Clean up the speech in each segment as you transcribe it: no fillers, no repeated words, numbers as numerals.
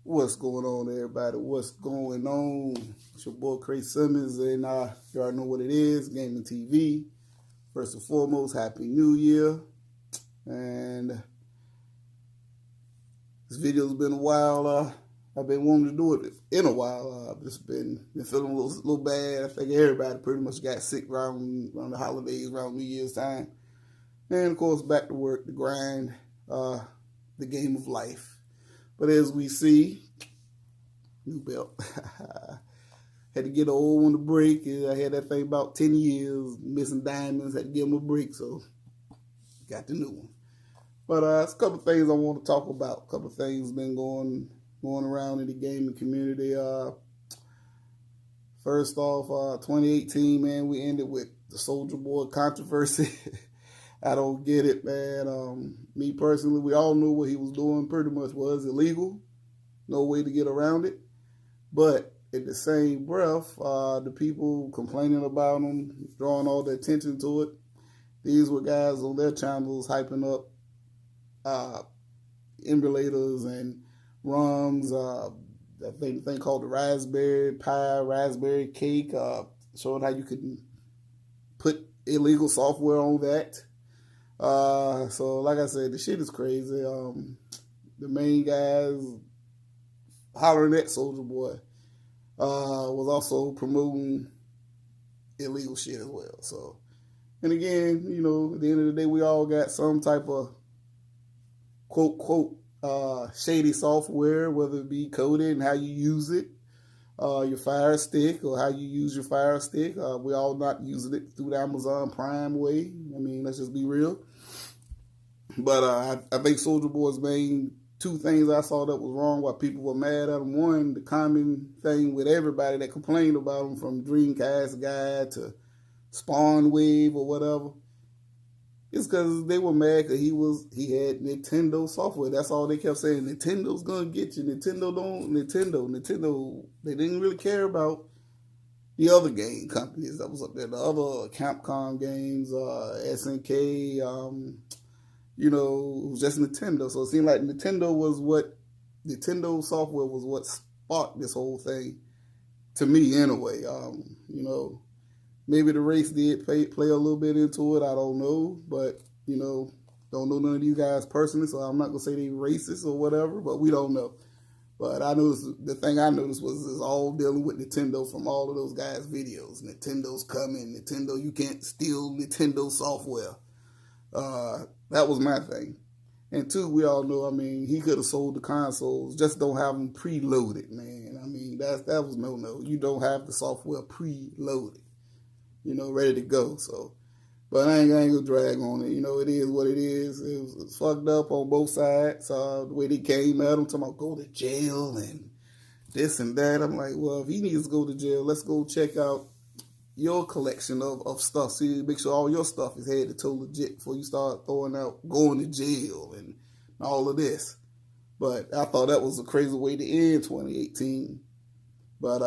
What's going on, everybody? What's going on? It's your boy Craig Simmons, and you already know what it is, Gaming TV. First and foremost, Happy New Year. And this video's been a while. I've been wanting to do it in a while. I've just been feeling a little bad. I think everybody pretty much got sick around the holidays, around New Year's time. And of course, back to work, the grind, the game of life. But as we see, new belt. Had to get an old one to break. I had that thing about 10 years, missing diamonds, had to give them a break, so got the new one. But it's a couple of things I want to talk about. A couple of things been going around in the gaming community. First off, 2018, man, we ended with the Soulja Boy controversy. I don't get it, man. Me personally, we all knew what he was doing pretty much was illegal. No way to get around it. But in the same breath, the people complaining about him, drawing all the attention to it, these were guys on their channels hyping up emulators and ROMs, that thing called the Raspberry Pi, Raspberry Cake, showing how you could put illegal software on that. So like I said, the shit is crazy. The main guys hollering at Soulja Boy was also promoting illegal shit as well. So, and again, you know, at the end of the day, we all got some type of quote shady software, whether it be coded and how you use it, your Fire Stick or how you use your Fire Stick. We all not using it through the Amazon Prime way. I mean, let's just be real. But I think Soulja Boy's main two things I saw that was wrong, why people were mad at him. One, the common thing with everybody that complained about him, from Dreamcast guy to Spawn Wave or whatever, it's because they were mad because he had Nintendo software. That's all they kept saying. Nintendo's gonna get you. Nintendo. They didn't really care about the other game companies that was up there, the other Capcom games, SNK. You know, it was just Nintendo. So it seemed like Nintendo software was what sparked this whole thing, to me anyway. You know, maybe the race did play a little bit into it. I don't know. But, you know, don't know none of these guys personally, so I'm not going to say they racist or whatever, but we don't know. But the thing I noticed was it's all dealing with Nintendo from all of those guys' videos. Nintendo's coming. Nintendo, you can't steal Nintendo software. That was my thing. And two, we all know, I mean, he could have sold the consoles, just don't have them preloaded, man. I mean, that was no. You don't have the software preloaded, you know, ready to go. So, but I ain't gonna drag on it. You know, it is what it is. It was fucked up on both sides. The way they came at him, talking about go to jail and this and that. I'm like, well, if he needs to go to jail, let's go check out your collection of stuff. See, make sure all your stuff is head to toe legit before you start throwing out going to jail and all of this. But I thought that was a crazy way to end 2018. But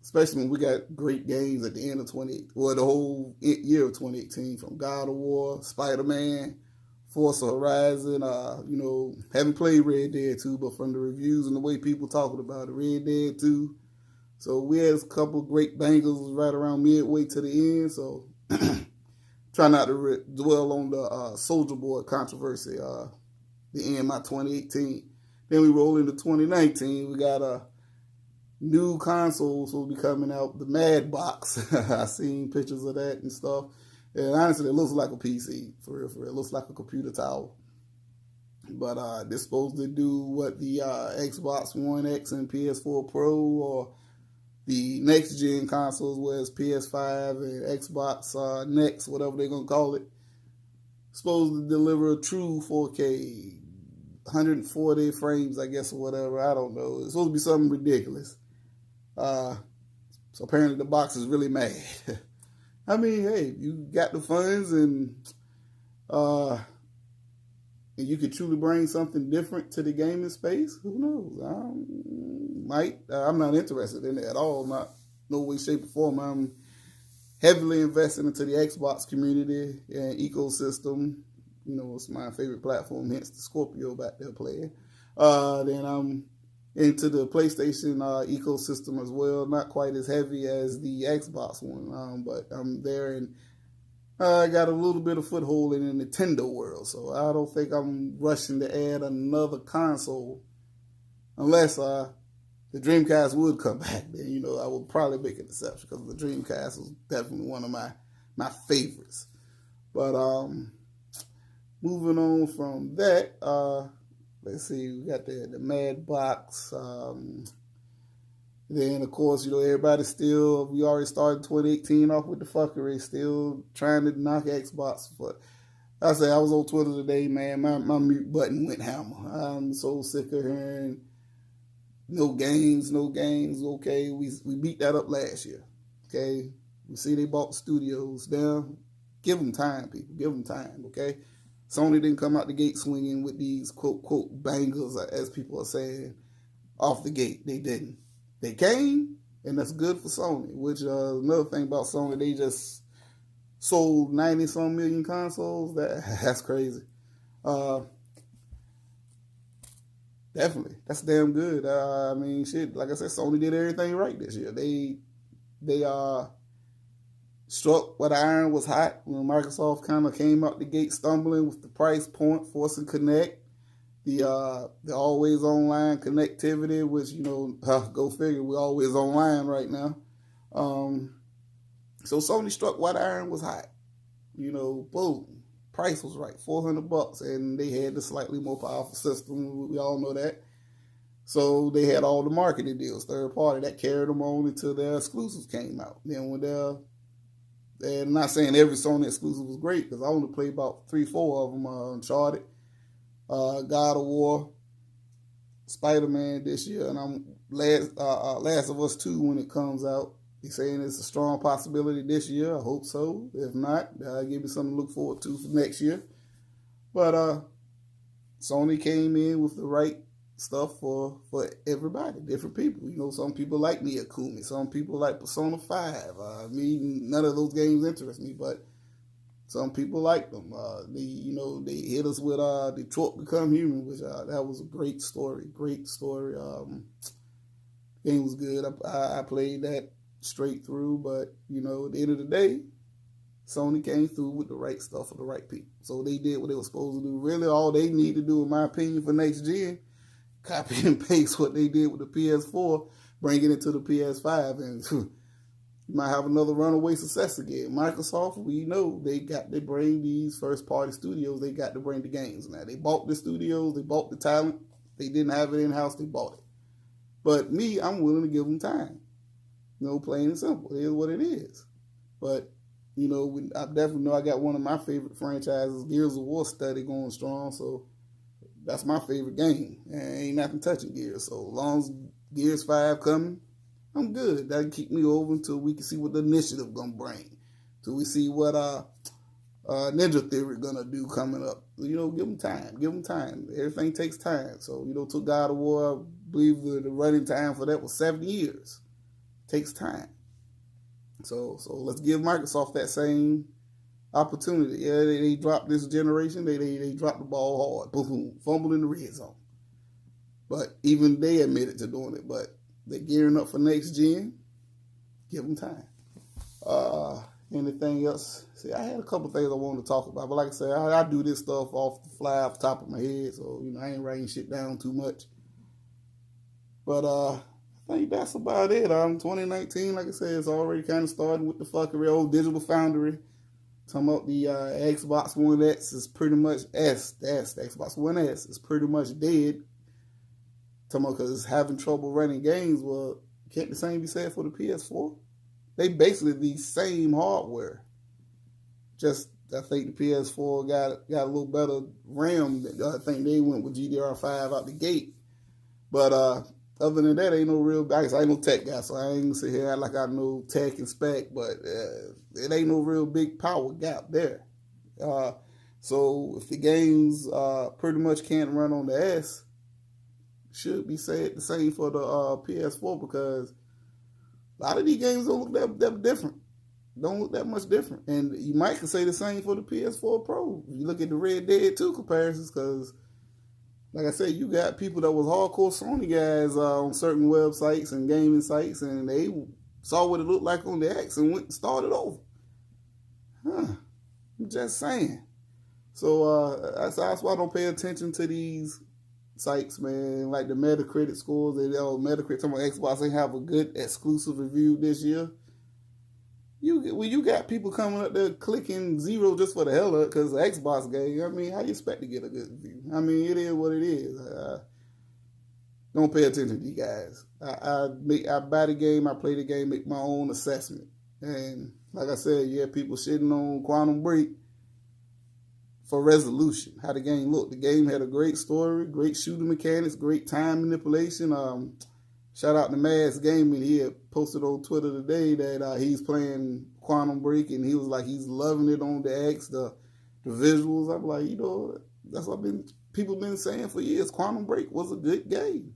especially when we got great games at the end of the whole year of 2018, from God of War, Spider-Man, Forza Horizon. You know, haven't played Red Dead 2, but from the reviews and the way people talking about it, Red Dead 2. So we had a couple of great bangers right around midway to the end. So try not to dwell on the Soulja Boy controversy. The end of 2018. Then we roll into 2019. We got a new console will be coming out, the Mad Box. I seen pictures of that and stuff. And honestly, it looks like a PC. For real. It looks like a computer tower. But they're supposed to do what the Xbox One X and PS4 Pro, or the next gen consoles, was PS5 and Xbox Next, whatever they're going to call it. Supposed to deliver a true 4K, 140 frames, I guess, or whatever. I don't know. It's supposed to be something ridiculous. So apparently the box is really mad. I mean, hey, you got the funds and you could truly bring something different to the gaming space. Who knows? I'm not interested in it at all. Not no way, shape, or form. I'm heavily invested into the Xbox community and ecosystem. You know, it's my favorite platform, hence the Scorpio back there playing. Then I'm into the PlayStation ecosystem as well. Not quite as heavy as the Xbox one, but I'm there, and I got a little bit of foothold in the Nintendo world. So I don't think I'm rushing to add another console unless the Dreamcast would come back. Then I would probably make an exception because the Dreamcast was definitely one of my favorites. But moving on from that, let's see, we got the Mad Box. Then, of course, everybody still, we already started 2018 off with the fuckery, still trying to knock Xbox. But I was on Twitter today, man, my mute button went hammer. I'm so sick of hearing no games. Okay, we beat that up last year. Okay, we see they bought the studios down. Give them time, people. Give them time, okay? Sony didn't come out the gate swinging with these quote bangers, as people are saying, off the gate. They didn't. They came, and that's good for Sony, which another thing about Sony, they just sold 90-some million consoles. That's crazy. Definitely. That's damn good. I mean, shit, like I said, Sony did everything right this year. They struck where the iron was hot when Microsoft kind of came out the gate stumbling with the price point, forcing Connect, the always online connectivity, which go figure, we're always online right now. So Sony struck where the iron was hot. Boom, price was right, $400, and they had the slightly more powerful system. We all know that. So they had all the marketing deals, third party, that carried them on until their exclusives came out. Then when and I'm not saying every Sony exclusive was great, because I only played about 3-4 of them. Uncharted, God of War, Spider-Man this year, and I'm Last of Us 2 when it comes out. He's saying it's a strong possibility this year. I hope so. If not, give me something to look forward to for next year. But Sony came in with the right stuff for everybody, different people. Some people like Ni no Kuni, some people like Persona 5. None of those games interest me, but some people like them. They hit us with Detroit Become Human, which that was a great story. Game was good. I played that straight through, but at the end of the day, Sony came through with the right stuff for the right people. So they did what they were supposed to do. Really, all they need to do, in my opinion, for next gen, copy and paste what they did with the PS4, bring it into the PS5, and you might have another runaway success again. Microsoft, we know they got to bring these first-party studios. They got to bring the games now. They bought the studios. They bought the talent. They didn't have it in-house. They bought it. But me, I'm willing to give them time. Plain and simple. It is what it is. But, I definitely know I got one of my favorite franchises, Gears of War, steady going strong, so that's my favorite game. And ain't nothing touching Gears. So as long as Gears 5 coming, I'm good. That'll keep me over until we can see what the initiative gonna bring. Till we see what Ninja Theory gonna do coming up. Give them time. Give them time. Everything takes time. So, to God of War, I believe the running time for that was 7 years. Takes time. So let's give Microsoft that same opportunity. Yeah, they dropped this generation. They dropped the ball hard. Boom, fumbled in the red zone. But even they admitted to doing it. But they're gearing up for next gen. Give them time. Anything else? See, I had a couple things I wanted to talk about. But like I said, I do this stuff off the fly, off the top of my head. So, I ain't writing shit down too much. But I think that's about it. 2019, like I said, it's already kind of starting with the fuckery. Old Digital Foundry. Talking about the Xbox One X is pretty much the Xbox One S is pretty much dead. Talking about because it's having trouble running games. Well, can't the same be said for the PS4? They basically the same hardware. Just I think the PS4 got a little better RAM. I think they went with GDDR5 out the gate. But other than that, ain't no real. I ain't no tech guy, so I ain't gonna sit here act like I know tech and spec. But it ain't no real big power gap there. So if the games pretty much can't run on the S, should be said the same for the PS4 because a lot of these games don't look that different. Don't look that much different. And you might could say the same for the PS4 Pro. You look at the Red Dead 2 comparisons because like I said, you got people that was hardcore Sony guys on certain websites and gaming sites, and they saw what it looked like on the X and went and started over. I'm just saying. So that's why I don't pay attention to these sites, man. Like the Metacritic scores, Metacritic talking about Xbox ain't have a good exclusive review this year. You got people coming up there clicking 0 just for the hell of it because the Xbox game. I mean, how you expect to get a good review? I mean, it is what it is. Don't pay attention to you guys. I buy the game, I play the game, make my own assessment. And like I said, yeah, people shitting on Quantum Break for resolution, how the game looked. The game had a great story, great shooting mechanics, great time manipulation. Shout out to Mads Gaming. He had posted on Twitter today that he's playing Quantum Break, and he was like, he's loving it on the X, the visuals. I'm like, that's what people been saying for years. Quantum Break was a good game.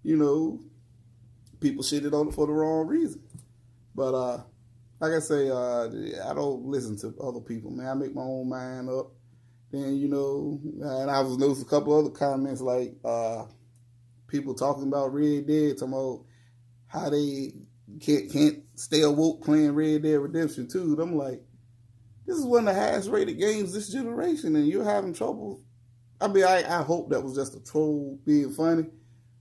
People shitted on it for the wrong reason. But like I say, I don't listen to other people, man. I make my own mind up. Then, and I was noticing a couple other comments like people talking about Red Dead, talking about how they can't stay awoke playing Red Dead Redemption 2. I'm like, this is one of the highest rated games this generation, and you're having trouble. I mean, I hope that was just a troll being funny.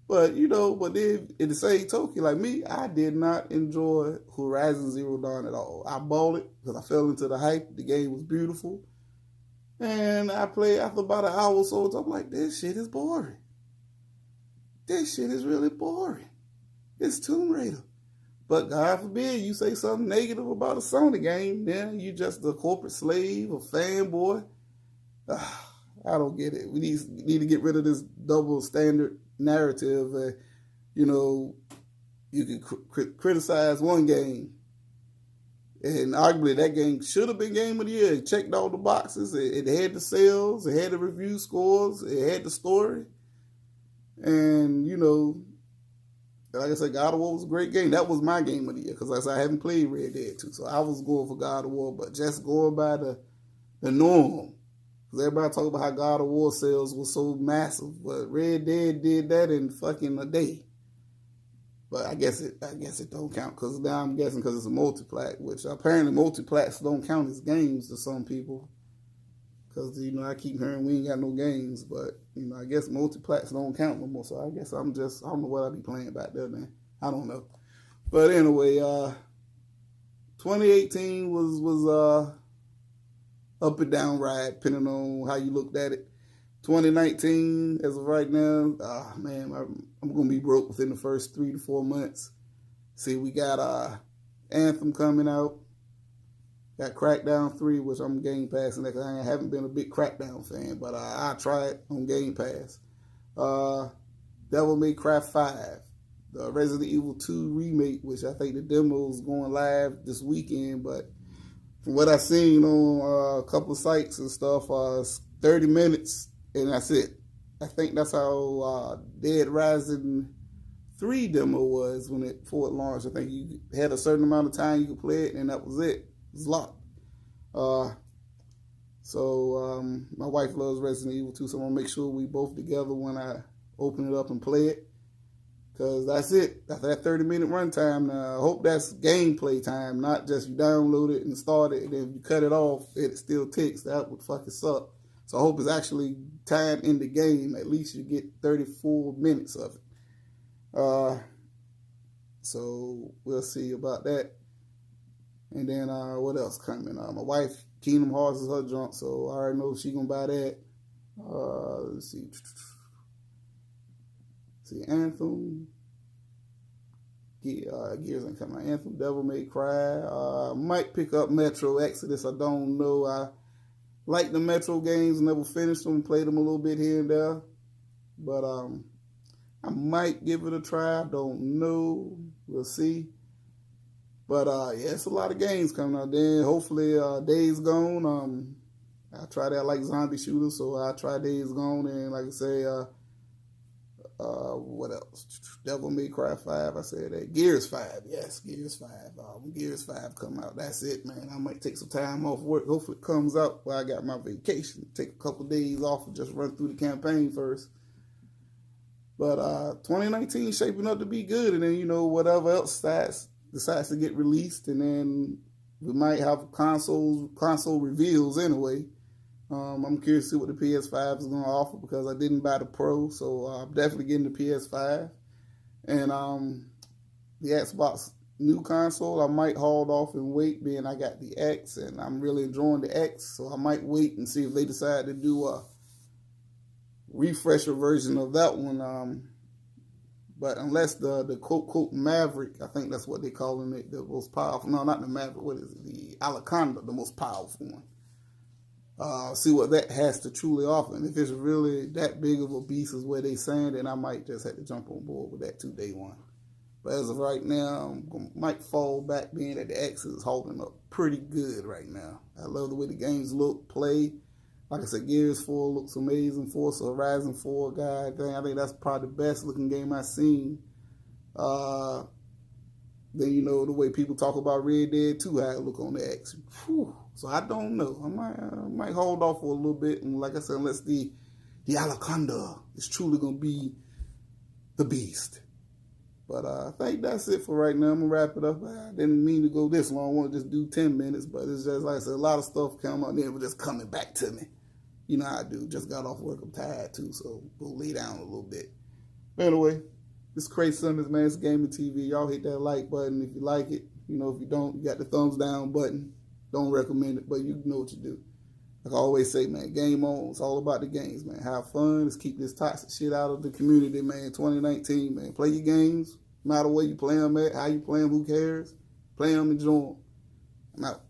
But, but then in the same token, like me, I did not enjoy Horizon Zero Dawn at all. I bought it because I fell into the hype. The game was beautiful. And I played after about an hour or so. I'm like, this shit is boring. This shit is really boring. It's Tomb Raider. But God forbid you say something negative about a Sony game, then you just a corporate slave, a fanboy. I don't get it. We need to get rid of this double standard narrative. You can criticize one game, and arguably that game should have been game of the year. It checked all the boxes. It had the sales. It had the review scores. It had the story. And, like I said, God of War was a great game. That was my game of the year because like I said, I haven't played Red Dead 2. So I was going for God of War, but just going by the norm. Because everybody talk about how God of War sales was so massive. But Red Dead did that in fucking a day. But I guess it don't count because now I'm guessing because it's a multiplat, which apparently multiplats don't count as games to some people. Because, I keep hearing we ain't got no games, but, I guess multiplats don't count no more. So I guess I don't know what I be playing back there, man. I don't know. But anyway, 2018 was up and down ride, depending on how you looked at it. 2019, as of right now, man, I'm going to be broke within the first 3 to 4 months. See, we got Anthem coming out. Got Crackdown 3, which I'm Game Passing that because I haven't been a big Crackdown fan, but I try it on Game Pass. Devil May Cry 5. The Resident Evil 2 remake, which I think the demo is going live this weekend, but from what I've seen on a couple of sites and stuff, it's 30 minutes, and that's it. I think that's how Dead Rising 3 demo was before it launched. I think you had a certain amount of time you could play it, and that was it. It's locked. So my wife loves Resident Evil 2, so I'm going to make sure we both together when I open it up and play it. Because that's it. After that 30-minute runtime, now I hope that's gameplay time, not just you download it and start it, and then if you cut it off, it still ticks. That would fucking suck. So I hope it's actually time in the game. At least you get 34 minutes of it. So we'll see about that. And then what else coming? My wife, Kingdom Hearts is her junk, so I already know she's going to buy that. Let's see. Anthem. Gears ain't coming out. Anthem, Devil May Cry. Might pick up Metro Exodus. I don't know. I like the Metro games. Never finished them. Played them a little bit here and there. But I might give it a try. I don't know. We'll see. But yeah, it's a lot of games coming out. Then hopefully Days Gone. I try that. I like zombie shooters, so I try Days Gone. And like I say, what else? Devil May Cry 5. I said that. Gears 5. Yes, Gears 5. When Gears 5 come out, that's it, man. I might take some time off work. Hopefully it comes out while I got my vacation. Take a couple days off and just run through the campaign first. But 2019 shaping up to be good, and then whatever else decides to get released, and then we might have console reveals anyway. I'm curious to see what the PS5 is going to offer because I didn't buy the Pro, so I'm definitely getting the PS5. And the Xbox new console, I might hold off and wait, being I got the X, and I'm really enjoying the X, so I might wait and see if they decide to do a refresher version of that one. But unless the quote Maverick, I think that's what they're calling it, the most powerful. No, not the Maverick. What is it? The Anaconda, the most powerful one. See what that has to truly offer, and if it's really that big of a beast as where they saying, then I might just have to jump on board with that day one. But as of right now, might fall back, being that the X is holding up pretty good right now. I love the way the games look, play. Like I said, Gears 4 looks amazing. Forza Horizon 4, God dang, I think that's probably the best looking game I've seen. Then the way people talk about Red Dead 2, how it look on the X. Whew. So I don't know. I might hold off for a little bit, and like I said, unless the Anaconda is truly gonna be the beast. But I think that's it for right now. I'm going to wrap it up. I didn't mean to go this long. I want to just do 10 minutes. But it's just, like I said, a lot of stuff came out there. It was just coming back to me. You know how I do. Just got off work. I'm tired, too. So go lay down a little bit. But anyway, this Crazy Sundays, man. It's Gaming TV. Y'all hit that like button if you like it. If you don't, you got the thumbs down button. Don't recommend it, but you know what you do. Like I always say, man, game on. It's all about the games, man. Have fun. Let's keep this toxic shit out of the community, man. 2019, man. Play your games. No matter where you play them at, how you play them, who cares? Play them, enjoy them. I'm out.